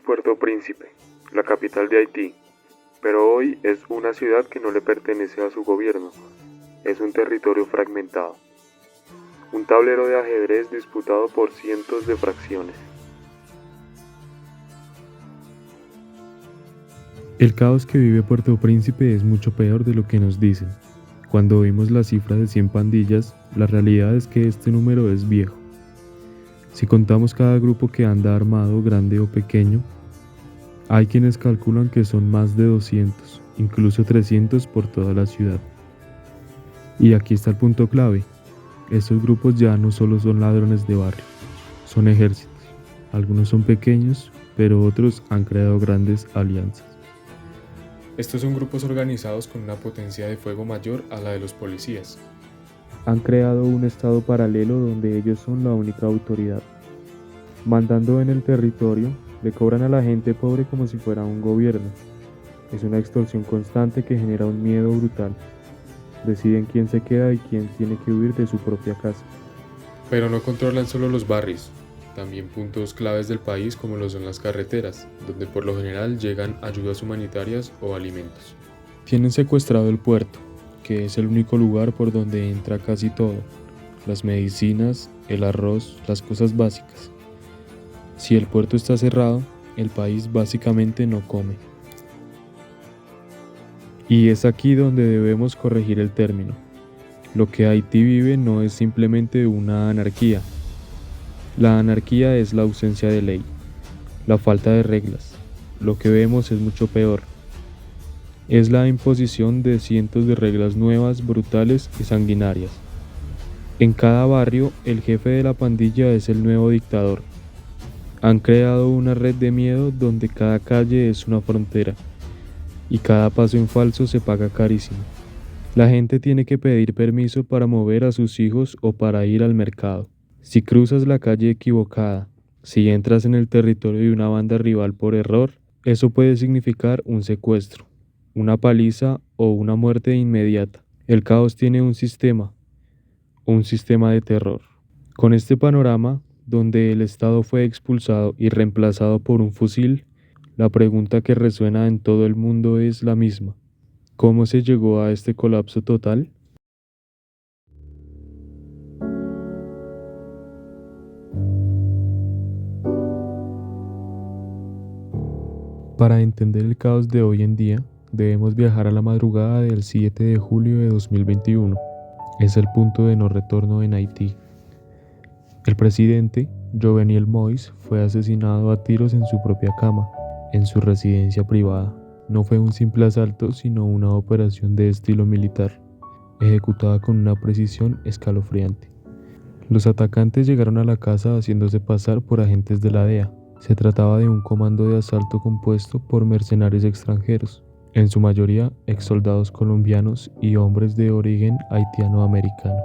Puerto Príncipe, la capital de Haití, pero hoy es una ciudad que no le pertenece a su gobierno, es un territorio fragmentado, un tablero de ajedrez disputado por cientos de fracciones. El caos que vive Puerto Príncipe es mucho peor de lo que nos dicen. Cuando oímos la cifra de 100 pandillas, la realidad es que este número es viejo. Si contamos cada grupo que anda armado, grande o pequeño, hay quienes calculan que son más de 200, incluso 300 por toda la ciudad. Y aquí está el punto clave. Estos grupos ya no solo son ladrones de barrio, son ejércitos. Algunos son pequeños, pero otros han creado grandes alianzas. Estos son grupos organizados con una potencia de fuego mayor a la de los policías. Han creado un estado paralelo donde ellos son la única autoridad. Mandando en el territorio, le cobran a la gente pobre como si fuera un gobierno. Es una extorsión constante que genera un miedo brutal. Deciden quién se queda y quién tiene que huir de su propia casa. Pero no controlan solo los barrios, también puntos claves del país como lo son las carreteras, donde por lo general llegan ayudas humanitarias o alimentos. Tienen secuestrado el puerto, que es el único lugar por donde entra casi todo, las medicinas, el arroz, las cosas básicas. Si el puerto está cerrado, el país básicamente no come. Y es aquí donde debemos corregir el término. Lo que Haití vive no es simplemente una anarquía. La anarquía es la ausencia de ley, la falta de reglas. Lo que vemos es mucho peor. Es la imposición de cientos de reglas nuevas, brutales y sanguinarias. En cada barrio, el jefe de la pandilla es el nuevo dictador. Han creado una red de miedo donde cada calle es una frontera y cada paso en falso se paga carísimo. La gente tiene que pedir permiso para mover a sus hijos o para ir al mercado. Si cruzas la calle equivocada, si entras en el territorio de una banda rival por error, eso puede significar un secuestro, una paliza o una muerte inmediata. El caos tiene un sistema de terror. Con este panorama, donde el Estado fue expulsado y reemplazado por un fusil, la pregunta que resuena en todo el mundo es la misma. ¿Cómo se llegó a este colapso total? Para entender el caos de hoy en día, debemos viajar a la madrugada del 7 de julio de 2021. Es el punto de no retorno en Haití. El presidente, Jovenel Moïse, fue asesinado a tiros en su propia cama, en su residencia privada. No fue un simple asalto, sino una operación de estilo militar, ejecutada con una precisión escalofriante. Los atacantes llegaron a la casa haciéndose pasar por agentes de la DEA. Se trataba de un comando de asalto compuesto por mercenarios extranjeros, en su mayoría exsoldados colombianos y hombres de origen haitiano-americano.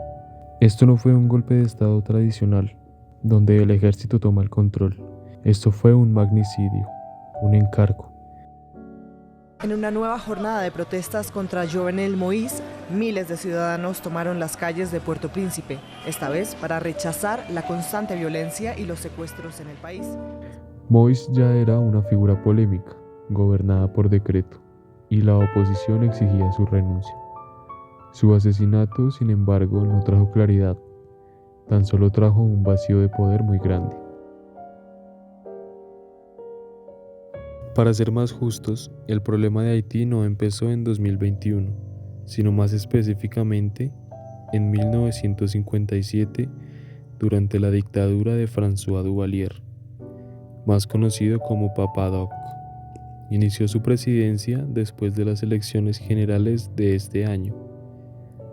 Esto no fue un golpe de estado tradicional, donde el ejército toma el control. Esto fue un magnicidio, un encargo. En una nueva jornada de protestas contra Jovenel Moïse, miles de ciudadanos tomaron las calles de Puerto Príncipe, esta vez para rechazar la constante violencia y los secuestros en el país. Moïse ya era una figura polémica, gobernada por decreto, y la oposición exigía su renuncia. Su asesinato, sin embargo, no trajo claridad, tan solo trajo un vacío de poder muy grande. Para ser más justos, el problema de Haití no empezó en 2021, sino más específicamente en 1957, durante la dictadura de François Duvalier, más conocido como Papa Doc. Inició su presidencia después de las elecciones generales de este año.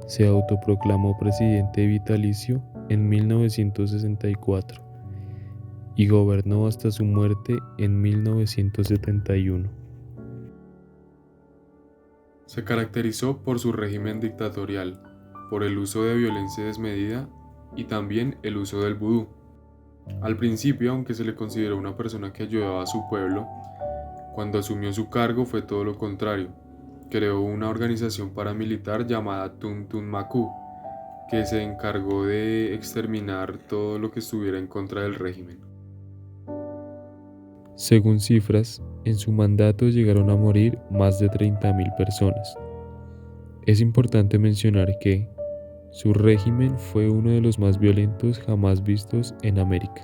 Se autoproclamó presidente vitalicio en 1964 y gobernó hasta su muerte en 1971. Se caracterizó por su régimen dictatorial, por el uso de violencia desmedida y también el uso del vudú. Al principio, aunque se le consideró una persona que ayudaba a su pueblo, cuando asumió su cargo fue todo lo contrario. Creó una organización paramilitar llamada Tuntun Maku, que se encargó de exterminar todo lo que estuviera en contra del régimen. Según cifras, en su mandato llegaron a morir más de 30.000 personas. Es importante mencionar que su régimen fue uno de los más violentos jamás vistos en América.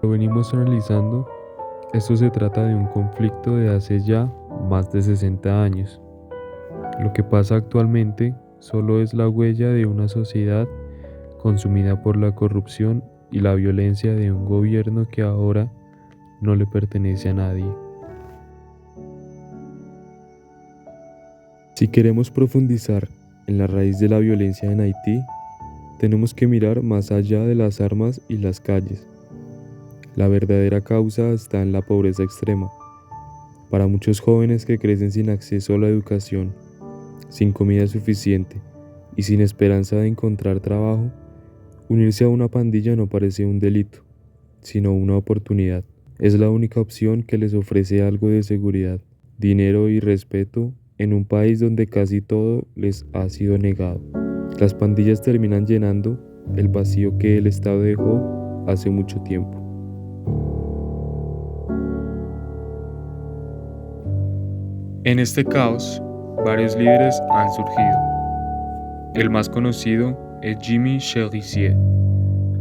Lo venimos analizando, esto se trata de un conflicto de hace ya más de 60 años. Lo que pasa actualmente solo es la huella de una sociedad consumida por la corrupción y la violencia de un gobierno que ahora no le pertenece a nadie. Si queremos profundizar en la raíz de la violencia en Haití, tenemos que mirar más allá de las armas y las calles. La verdadera causa está en la pobreza extrema. Para muchos jóvenes que crecen sin acceso a la educación, sin comida suficiente y sin esperanza de encontrar trabajo, unirse a una pandilla no parece un delito, sino una oportunidad. Es la única opción que les ofrece algo de seguridad, dinero y respeto en un país donde casi todo les ha sido negado. Las pandillas terminan llenando el vacío que el Estado dejó hace mucho tiempo. En este caos, varios líderes han surgido. El más conocido es Jimmy Cherizier,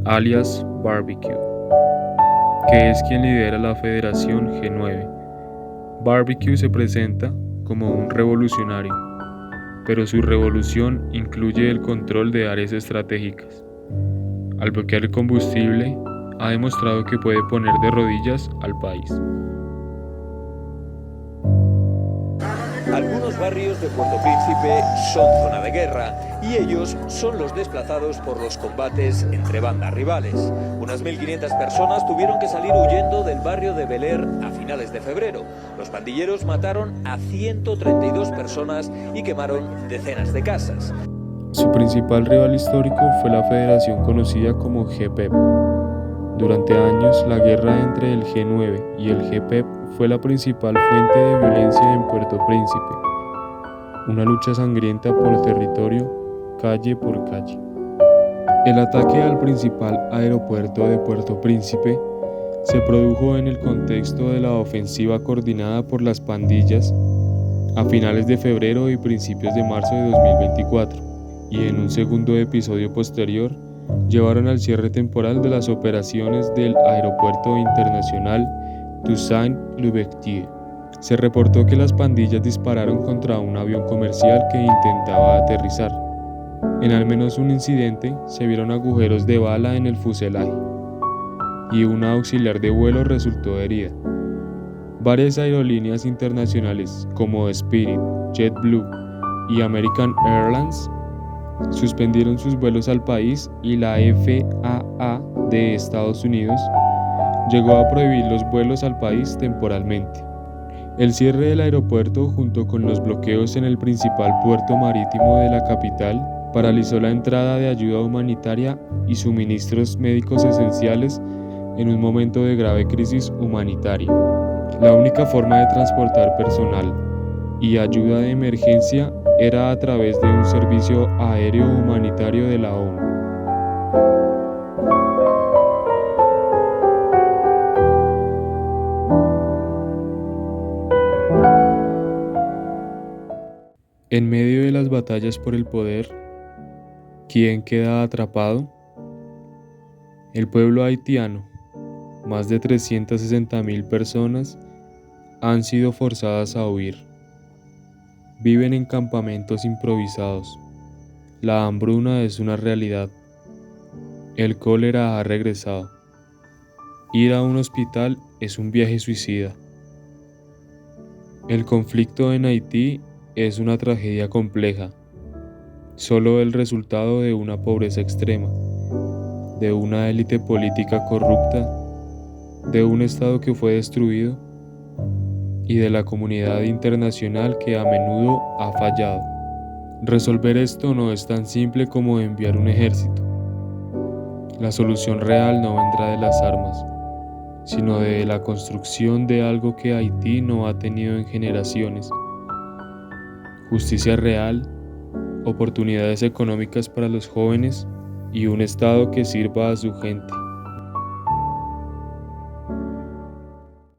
alias Barbecue, que es quien lidera la Federación G9. Barbecue se presenta como un revolucionario, pero su revolución incluye el control de áreas estratégicas. Al bloquear el combustible, ha demostrado que puede poner de rodillas al país. Algunos barrios de Puerto Príncipe son zona de guerra y ellos son los desplazados por los combates entre bandas rivales. Unas 1.500 personas tuvieron que salir huyendo del barrio de Bel Air a finales de febrero. Los pandilleros mataron a 132 personas y quemaron decenas de casas. Su principal rival histórico fue la federación conocida como GPEP. Durante años, la guerra entre el G9 y el GPEP fue la principal fuente de violencia en Puerto Príncipe. Una lucha sangrienta por territorio, calle por calle. El ataque al principal aeropuerto de Puerto Príncipe se produjo en el contexto de la ofensiva coordinada por las pandillas a finales de febrero y principios de marzo de 2024, y en un segundo episodio posterior llevaron al cierre temporal de las operaciones del Aeropuerto Internacional Toussaint-Louverture. Se reportó que las pandillas dispararon contra un avión comercial que intentaba aterrizar. En al menos un incidente se vieron agujeros de bala en el fuselaje y una auxiliar de vuelo resultó herida. Varias aerolíneas internacionales como Spirit, JetBlue y American Airlines suspendieron sus vuelos al país y la FAA de Estados Unidos llegó a prohibir los vuelos al país temporalmente. El cierre del aeropuerto junto con los bloqueos en el principal puerto marítimo de la capital paralizó la entrada de ayuda humanitaria y suministros médicos esenciales en un momento de grave crisis humanitaria. La única forma de transportar personal y ayuda de emergencia era a través de un servicio aéreo humanitario de la ONU. En medio de las batallas por el poder, ¿quién queda atrapado? El pueblo haitiano. Más de 360.000 personas han sido forzadas a huir. Viven en campamentos improvisados. La hambruna es una realidad. El cólera ha regresado. Ir a un hospital es un viaje suicida. El conflicto en Haití es una tragedia compleja, solo el resultado de una pobreza extrema, de una élite política corrupta, de un Estado que fue destruido y de la comunidad internacional que a menudo ha fallado. Resolver esto no es tan simple como enviar un ejército. La solución real no vendrá de las armas, sino de la construcción de algo que Haití no ha tenido en generaciones. Justicia real, oportunidades económicas para los jóvenes y un Estado que sirva a su gente.